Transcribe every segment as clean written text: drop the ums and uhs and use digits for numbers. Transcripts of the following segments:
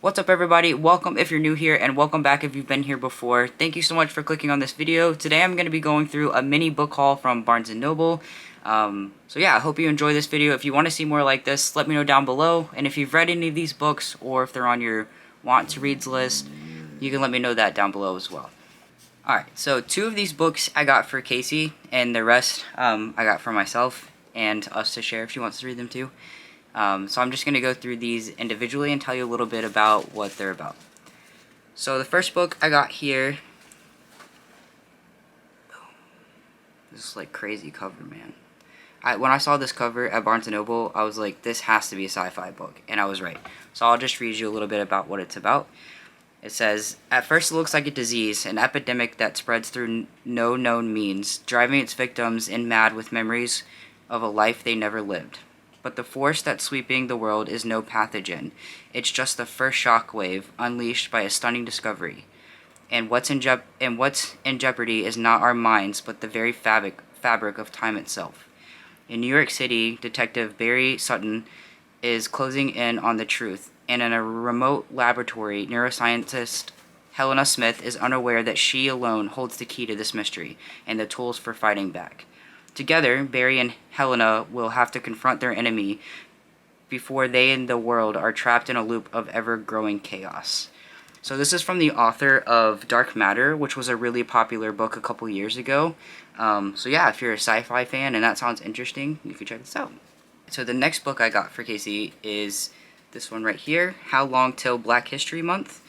What's up everybody, welcome if you're new here and welcome back if you've been here before. Thank you so much for clicking on this video. Today I'm going to be going through a mini book haul from Barnes & Noble. So yeah, I hope you enjoy this video. If you want to see more like this, let me know down below. And if you've read any of these books or if they're on your want to reads list, you can let me know that down below as well. Alright, so 2 of these books I got for Casey and the rest I got for myself and us to share if she wants to read them too. So I'm just going to go through these individually and tell you a little bit about what they're about. So the first book I got here, this is like crazy cover, man. When I saw this cover at Barnes & Noble, I was like, this has to be a sci-fi book, and I was right. So I'll just read you a little bit about what it's about. It says, at first it looks like a disease, an epidemic that spreads through no known means, driving its victims mad with memories of a life they never lived. But the force that's sweeping the world is no pathogen. It's just the first shockwave unleashed by a stunning discovery. And what's in jeopardy is not our minds, but the very fabric of time itself. In New York City, Detective Barry Sutton is closing in on the truth, and in a remote laboratory, neuroscientist Helena Smith is unaware that she alone holds the key to this mystery and the tools for fighting back. Together, Barry and Helena will have to confront their enemy before they and the world are trapped in a loop of ever-growing chaos. So this is from the author of Dark Matter, which was a really popular book a couple years ago. So yeah, if you're a sci-fi fan and that sounds interesting, you can check this out. So the next book I got for Casey is this one right here, How Long Till Black History Month.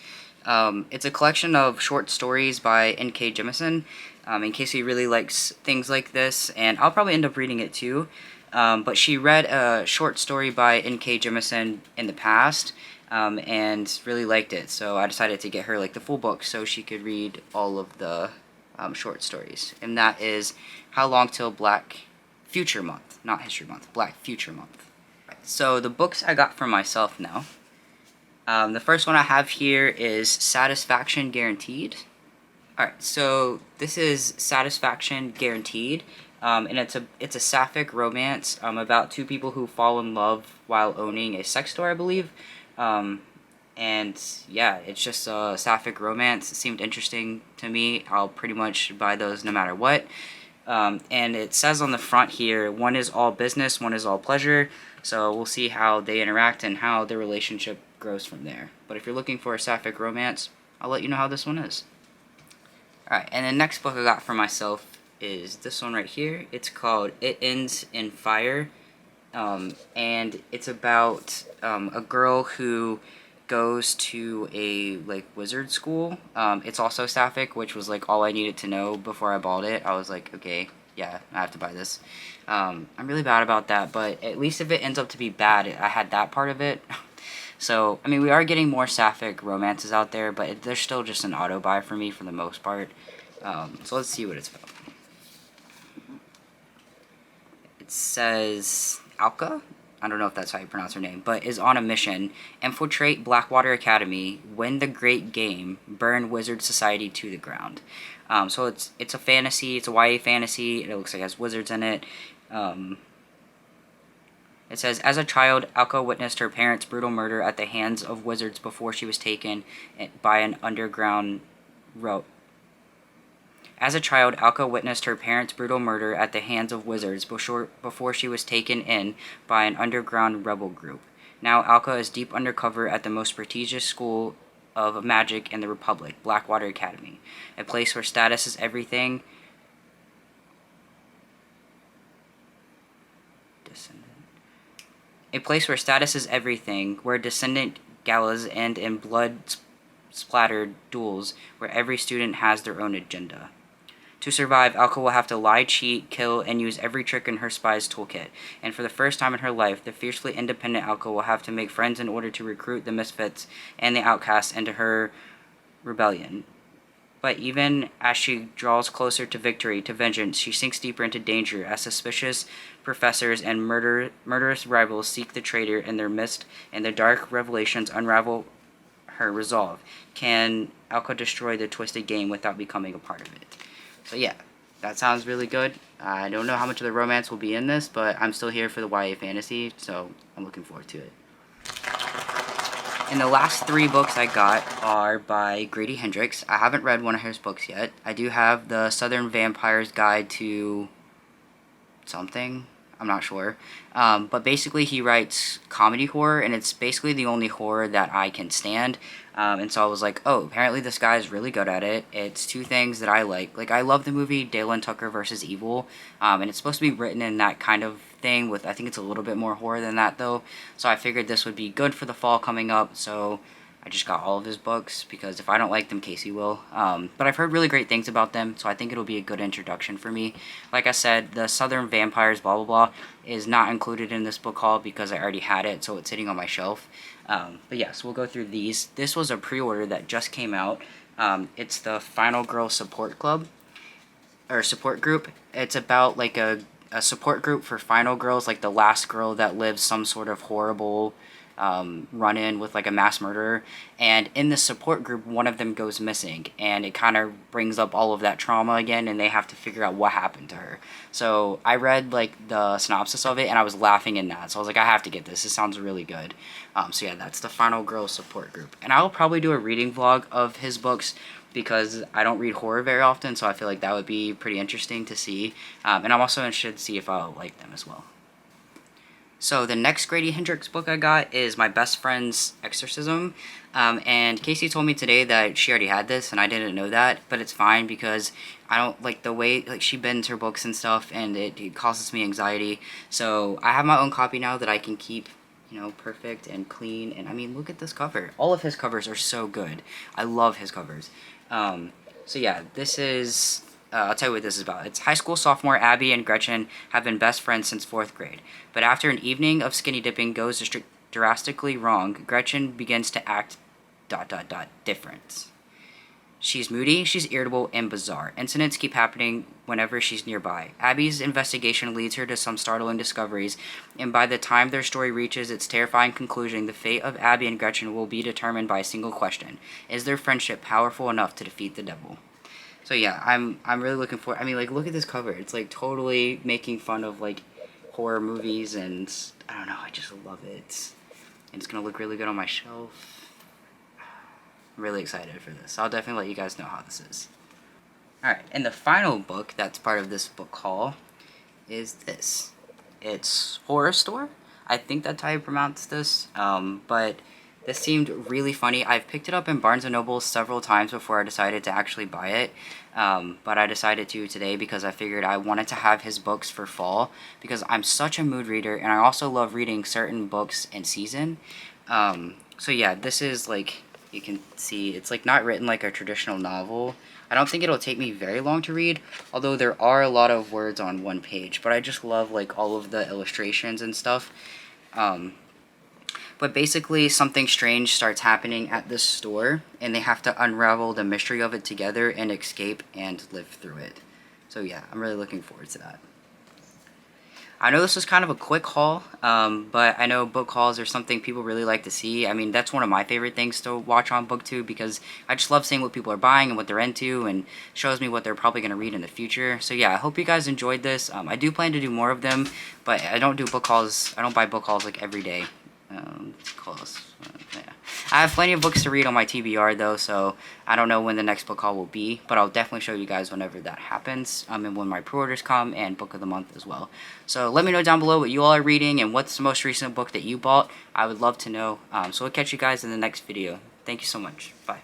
It's a collection of short stories by N.K. Jemisin. And Casey really likes things like this, and I'll probably end up reading it too. But she read a short story by N.K. Jemisin in the past, and really liked it. So I decided to get her like the full book so she could read all of the short stories. And that is How Long Till Black Future Month, not History Month, Black Future Month. So the books I got for myself now. The first one I have here is Satisfaction Guaranteed. Alright, so this is Satisfaction Guaranteed, and it's a sapphic romance about 2 people who fall in love while owning a sex store, I believe. And yeah, it's just a sapphic romance. It seemed interesting to me. I'll pretty much buy those no matter what. And it says on the front here, one is all business, one is all pleasure. So we'll see how they interact and how their relationship grows from there. But if you're looking for a sapphic romance, I'll let you know how this one is. Alright, and the next book I got for myself is this one right here. It's called It Ends in Fire, and it's about a girl who goes to a wizard school. It's also sapphic, which was like all I needed to know before I bought it. I was like, okay, yeah, I have to buy this. I'm really bad about that, but at least if it ends up to be bad, I had that part of it. So, I mean, we are getting more sapphic romances out there, but they're still just an auto-buy for me for the most part. So let's see what it's about. It says, Alka, I don't know if that's how you pronounce her name, but is on a mission. Infiltrate Blackwater Academy, win the great game, burn Wizard Society to the ground. So it's a fantasy, it's a YA fantasy, it looks like it has wizards in it. It says, as a child, Alka witnessed her parents' brutal murder at the hands of wizards before she was taken by an underground rope. As a child, Alka witnessed her parents' brutal murder at the hands of wizards before she was taken in by an underground rebel group. Now Alka is deep undercover at the most prestigious school of magic in the Republic, Blackwater Academy, a place where status is everything. A place where status is everything, where descendant galas end in blood-splattered duels, where every student has their own agenda. To survive, Alka will have to lie, cheat, kill, and use every trick in her spy's toolkit. And for the first time in her life, the fiercely independent Alka will have to make friends in order to recruit the misfits and the outcasts into her rebellion. But even as she draws closer to victory, to vengeance, she sinks deeper into danger as suspicious professors and murderous rivals seek the traitor in their midst, and the dark revelations unravel her resolve. Can Alka destroy the twisted game without becoming a part of it? So yeah, that sounds really good. I don't know how much of the romance will be in this, but I'm still here for the YA fantasy, so I'm looking forward to it. And the last 3 books I got are by Grady Hendrix. I haven't read one of his books yet. I do have the Southern Vampire's Guide to something. I'm not sure. But basically he writes comedy horror, and it's basically the only horror that I can stand. And so I was like, oh, apparently this guy is really good at it. It's 2 things that I like. Like, I love the movie Dale and Tucker versus Evil, and it's supposed to be written in that kind of thing with, I think it's a little bit more horror than that, though. So I figured this would be good for the fall coming up, so I just got all of his books, because if I don't like them, Casey will. But I've heard really great things about them, so I think it'll be a good introduction for me. Like I said, the Southern Vampires blah blah blah is not included in this book haul because I already had it, so it's sitting on my shelf. But yes, we'll go through these. This was a pre-order that just came out. It's the Final Girl Support Club, or support group. It's about like a support group for final girls, like the last girl that lives some sort of horrible run-in with like a mass murderer, and in the support group one of them goes missing, and it kind of brings up all of that trauma again, and they have to figure out what happened to her. So I read like the synopsis of it, and I was laughing in that, so I was like, I have to get this sounds really good. So yeah, that's the Final Girl Support Group, and I'll probably do a reading vlog of his books because I don't read horror very often, so I feel like that would be pretty interesting to see, and I'm also interested to see if I'll like them as well. So the next Grady Hendrix book I got is my best friend's Exorcism, and Casey told me today that she already had this, and I didn't know that, but it's fine because I don't like the way like she bends her books and stuff, and it causes me anxiety. So I have my own copy now that I can keep, you know, perfect and clean. And I mean, look at this cover. All of his covers are so good. I love his covers. So yeah, this is. I'll tell you what this is about. It's high school sophomore Abby and Gretchen have been best friends since 4th grade. But after an evening of skinny dipping goes drastically wrong, Gretchen begins to act ... different. She's moody, she's irritable, and bizarre. Incidents keep happening whenever she's nearby. Abby's investigation leads her to some startling discoveries, and by the time their story reaches its terrifying conclusion, the fate of Abby and Gretchen will be determined by a single question. Is their friendship powerful enough to defeat the devil? So yeah, I'm really looking forward. I mean, like, look at this cover. It's like totally making fun of like horror movies, and I don't know, I just love it. And it's gonna look really good on my shelf. I'm really excited for this. I'll definitely let you guys know how this is. Alright, and the final book that's part of this book haul is this. It's Horror Store. I think that's how you pronounce this, but this seemed really funny. I've picked it up in Barnes & Noble several times before I decided to actually buy it, but I decided to today because I figured I wanted to have his books for fall, because I'm such a mood reader, and I also love reading certain books in season. So yeah, this is like, you can see, it's like not written like a traditional novel. I don't think it'll take me very long to read, although there are a lot of words on one page, but I just love like all of the illustrations and stuff. But basically something strange starts happening at this store, and they have to unravel the mystery of it together and escape and live through it. So yeah, I'm really looking forward to that. I know this was kind of a quick haul, but I know book hauls are something people really like to see. I mean, that's one of my favorite things to watch on booktube, because I just love seeing what people are buying and what they're into, and shows me what they're probably going to read in the future. So yeah, I hope you guys enjoyed this. I do plan to do more of them, but I don't do book hauls. I don't buy book hauls like every day. Close. Yeah. I have plenty of books to read on my TBR though, so I don't know when the next book haul will be, but I'll definitely show you guys whenever that happens, and when my pre-orders come, and book of the month as well. So let me know down below what you all are reading and what's the most recent book that you bought. I would love to know. So we'll catch you guys in the next video. Thank you so much. Bye.